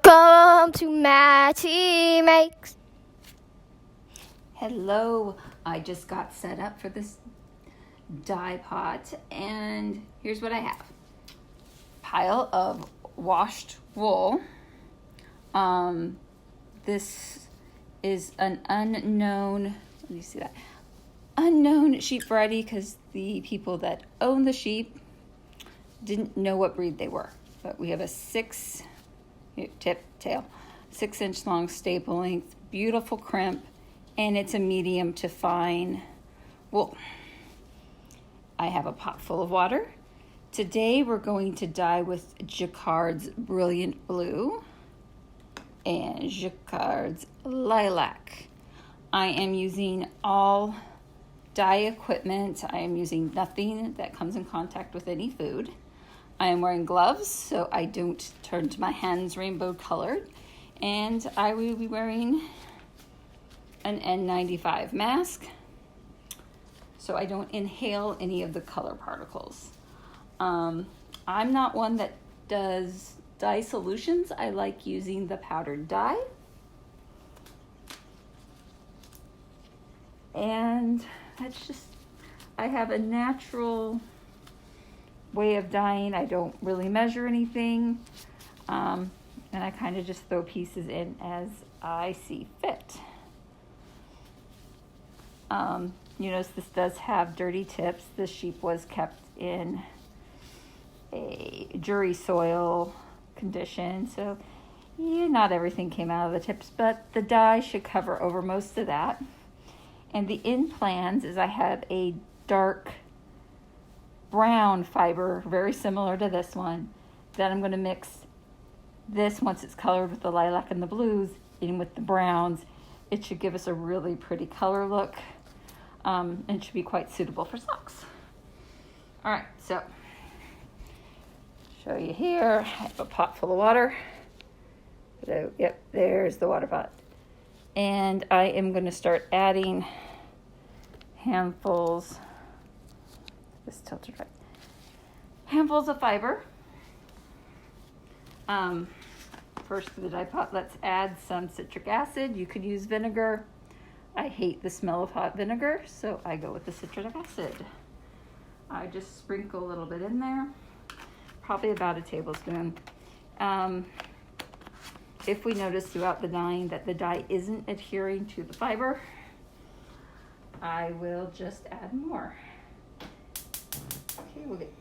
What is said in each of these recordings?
Welcome to Matty Makes. Hello, I just got set up for this dye pot and here's what I have. Pile of washed wool. This is an unknown, let me see that, unknown sheep variety because the people that own the sheep didn't know what breed they were. But we have a 6-inch long staple length, beautiful crimp, and it's a medium to fine wool. I have a pot full of water. Today we're going to dye with Jacquard's Brilliant Blue and Jacquard's Lilac. I am using all dye equipment. I am using nothing that comes in contact with any food. I am wearing gloves so I don't turn to my hands rainbow colored. And I will be wearing an N95 mask so I don't inhale any of the color particles. I'm not one that does dye solutions. I like using the powdered dye. And that's just, I have a natural way of dyeing. I don't really measure anything. And I kind of just throw pieces in as I see fit. You notice this does have dirty tips. This sheep was kept in a jury soil condition, so not everything came out of the tips, but the dye should cover over most of that. And the in plans is I have a dark brown fiber, very similar to this one, that I'm going to mix this once it's colored with the lilac and the blues in with the browns. It should give us a really pretty color look, and should be quite suitable for socks. All right, so show you here. I have a pot full of water. So, yep, there's the water pot. And I am going to start adding handfuls. This tilted right. Handfuls of fiber. First for the dye pot, let's add some citric acid. You could use vinegar. I hate the smell of hot vinegar, so I go with the citric acid. I just sprinkle a little bit in there, probably about a tablespoon. If we notice throughout the dyeing that the dye isn't adhering to the fiber, I will just add more. Okay, we'll get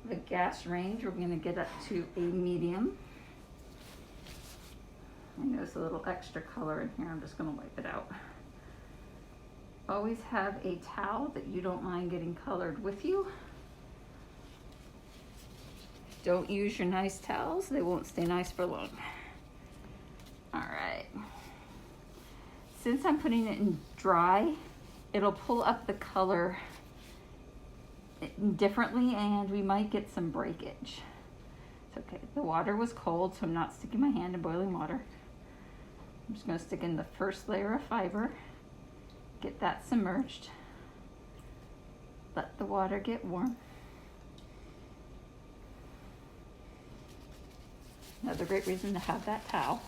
the gas range. We're going to get up to a medium. I notice a little extra color in here. I'm just going to wipe it out. Always have a towel that you don't mind getting colored with you. Don't use your nice towels. They won't stay nice for long. All right. Since I'm putting it in dry, it'll pull up the color differently and we might get some breakage. It's okay. The water was cold, so I'm not sticking my hand in boiling water. I'm just going to stick in the first layer of fiber, get that submerged, let the water get warm. Another great reason to have that towel.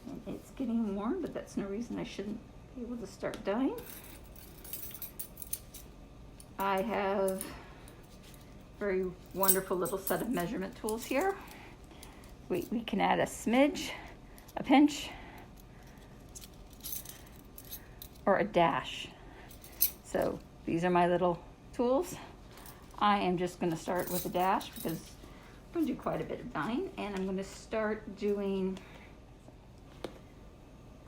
And it's getting warm, but that's no reason I shouldn't be able to start dyeing. I have very wonderful little set of measurement tools here. We can add a smidge, a pinch, or a dash. So these are my little tools. I am just going to start with a dash because I'm going to do quite a bit of dyeing, and I'm going to start doing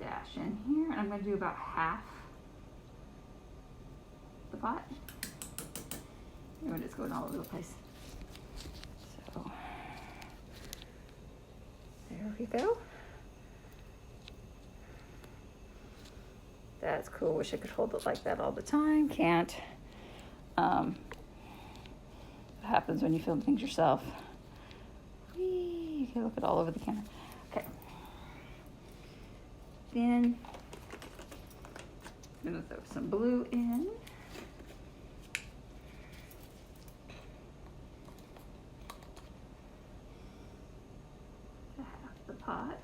dash in here. I'm going to do about half the pot. And it's going all over the place. So there we go. That's cool. Wish I could hold it like that all the time. Can't. What happens when you film things yourself? Whee, you can look it all over the camera. Okay. Then I'm going to throw some blue in. pot.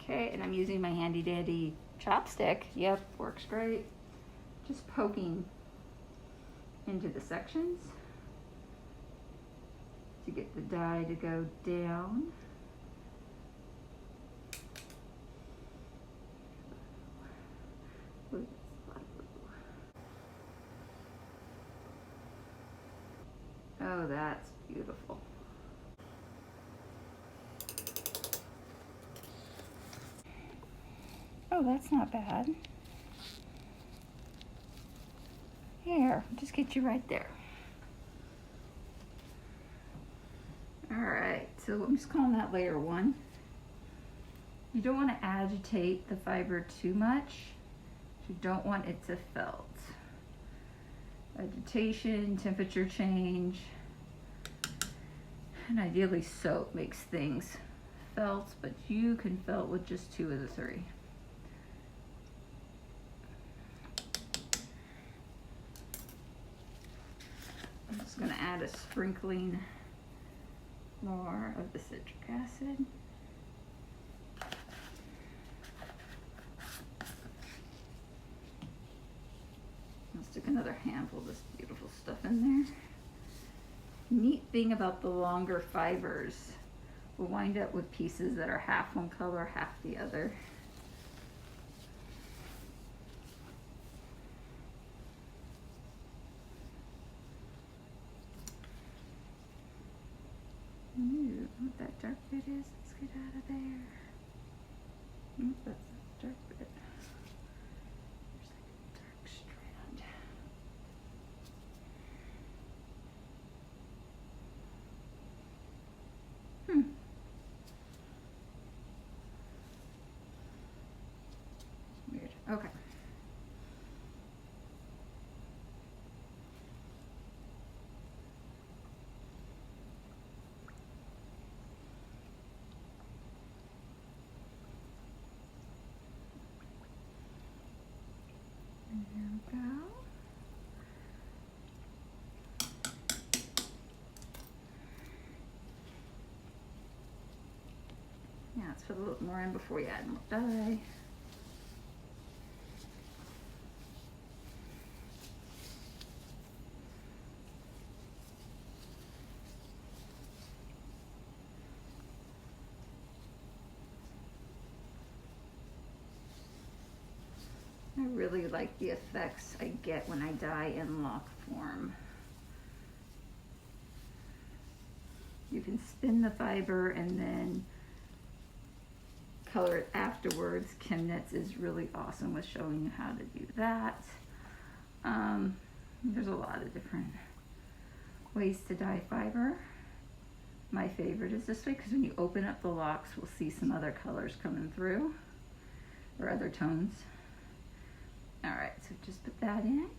Okay, and I'm using my handy dandy chopstick. Yep, works great. Just poking into the sections to get the dye to go down. Ooh, that's a lot of blue. Oh, that's beautiful. Oh, that's not bad. Here, just get you right there. All right, so I'm just calling that layer 1. You don't want to agitate the fiber too much. You don't want it to felt. Agitation, temperature change, and ideally soap makes things felt, but you can felt with just 2 of the 3. I'm just going to add a sprinkling more of the citric acid. I'll stick another handful of this beautiful stuff in there. Neat thing about the longer fibers, we'll wind up with pieces that are half one color, half the other. Ooh, what that dark bit is, let's get out of there. Nope, that's the dark bit. There's like a dark strand. Weird. Okay. There we go. Yeah, let's put a little more in before we add more dye. I really like the effects I get when I dye in lock form. You can spin the fiber and then color it afterwards. Kim Knits is really awesome with showing you how to do that. There's a lot of different ways to dye fiber. My favorite is this way because when you open up the locks, we'll see some other colors coming through or other tones. All right, so just put that in.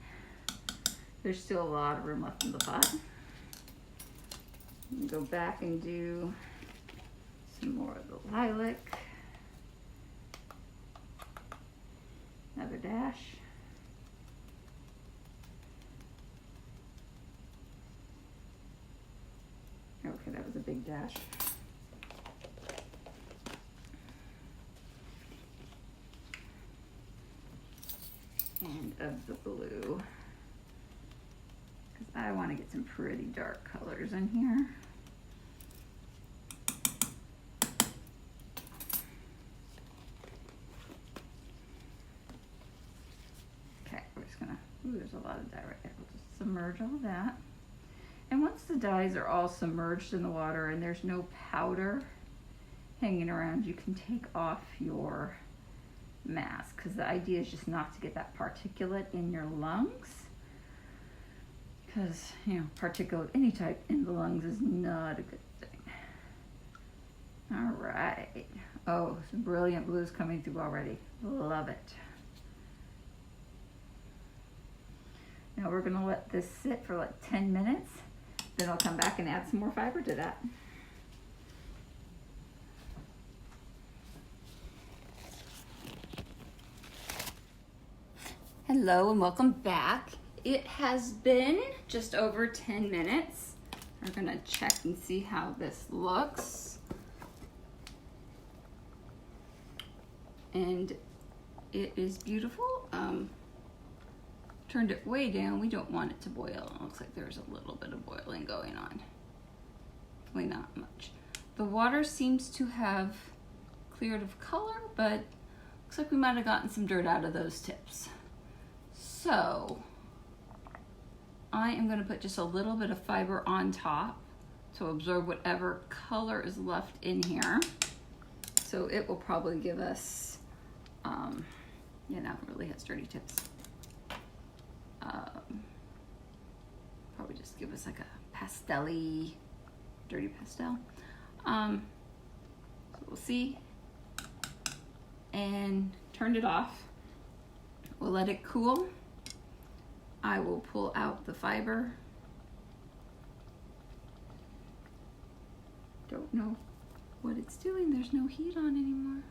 There's still a lot of room left in the pot. Go back and do some more of the lilac. Another dash. Okay, that was a big dash. And of the blue, because I want to get some pretty dark colors in here. Okay, we're just gonna, ooh, there's a lot of dye right there. We'll just submerge all that. And once the dyes are all submerged in the water and there's no powder hanging around, you can take off your mask, because the idea is just not to get that particulate in your lungs, because particulate any type in the lungs is not a good thing. All right, oh, some brilliant blues coming through already. Love it. Now we're going to let this sit for like 10 minutes, then I'll come back and add some more fiber to that. Hello and welcome back. It has been just over 10 minutes. We're gonna check and see how this looks. And it is beautiful. Turned it way down. We don't want it to boil. It looks like there's a little bit of boiling going on. Really not much. The water seems to have cleared of color, but looks like we might have gotten some dirt out of those tips. So I am going to put just a little bit of fiber on top to absorb whatever color is left in here. So it will probably give us, yeah, now it really has dirty tips. Probably just give us like a pastel-y, dirty pastel. So we'll see. And turned it off. We'll let it cool. I will pull out the fiber. Don't know what it's doing. There's no heat on anymore.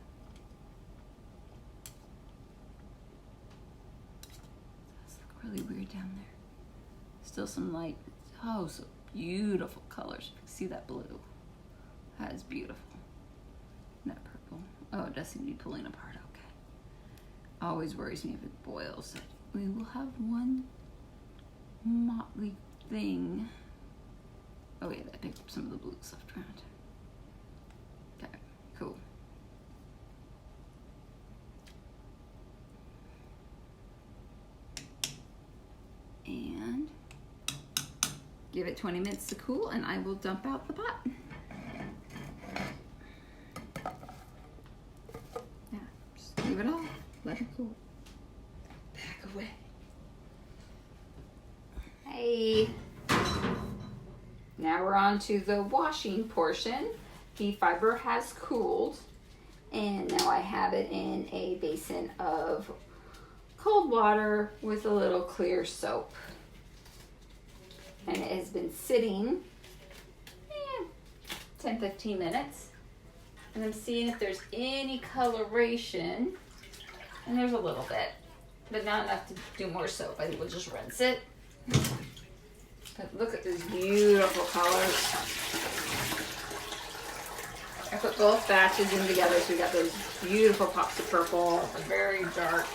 Does look really weird down there. Still some light. Oh, so beautiful colors. See that blue? That is beautiful. And that purple. Oh, it does seem to be pulling apart. Okay. Always worries me if it boils. We will have one motley thing. Oh yeah, I picked up some of the blues left around. Okay, cool. And give it 20 minutes to cool and I will dump out the pot. Yeah, just leave it off, let it cool. Back away. Hey. Now we're on to the washing portion. The fiber has cooled and now I have it in a basin of cold water with a little clear soap. And it has been sitting 10-15 minutes. And I'm seeing if there's any coloration. And there's a little bit, but not enough to do more soap. I think we'll just rinse it. But look at these beautiful colors. I put both batches in together so we got those beautiful pops of purple, very dark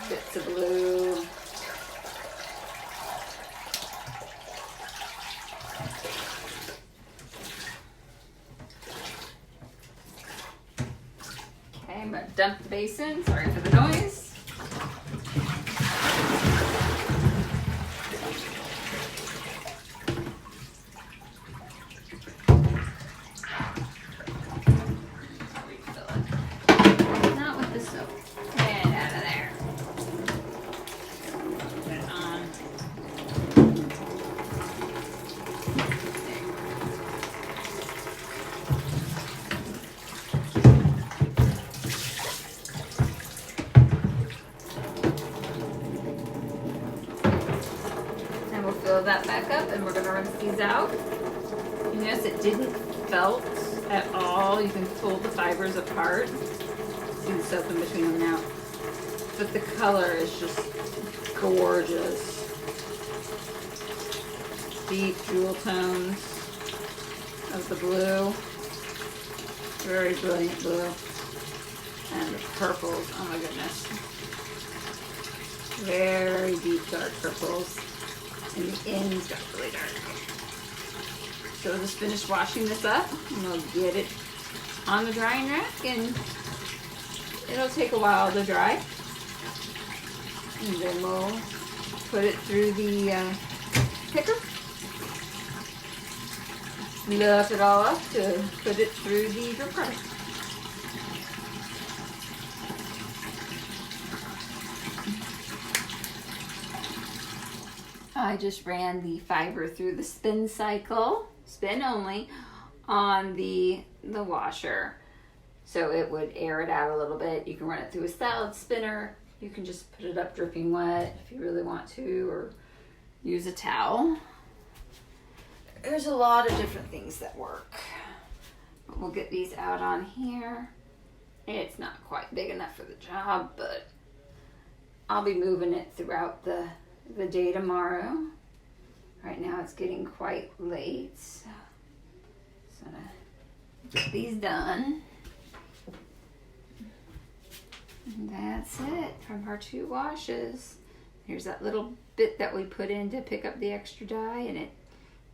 bits of blue. Okay, I'm gonna dump the basin. Sorry for the noise. Fill that back up and we're going to rinse these out. You notice it didn't felt at all. You can pull the fibers apart. See the soap in between them now. But the color is just gorgeous. Deep jewel tones of the blue. Very brilliant blue. And the purples, oh my goodness. Very deep dark purples. And the ends got really dark. So we'll just finish washing this up and we'll get it on the drying rack and it'll take a while to dry. And then we'll put it through the picker. Lift it all up to put it through the drip press. I just ran the fiber through the spin cycle, spin only, on the washer. So it would air it out a little bit. You can run it through a salad spinner. You can just put it up dripping wet if you really want to, or use a towel. There's a lot of different things that work. But we'll get these out on here. It's not quite big enough for the job, but I'll be moving it throughout the day tomorrow. Right now it's getting quite late, so I'm gonna get these done. And that's it from our 2 washes. Here's that little bit that we put in to pick up the extra dye, and it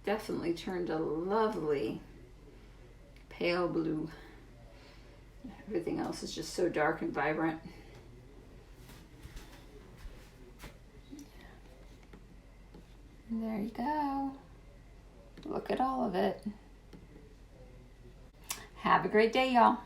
definitely turned a lovely pale blue. Everything else is just so dark and vibrant. And there you go. Look at all of it. Have a great day, y'all.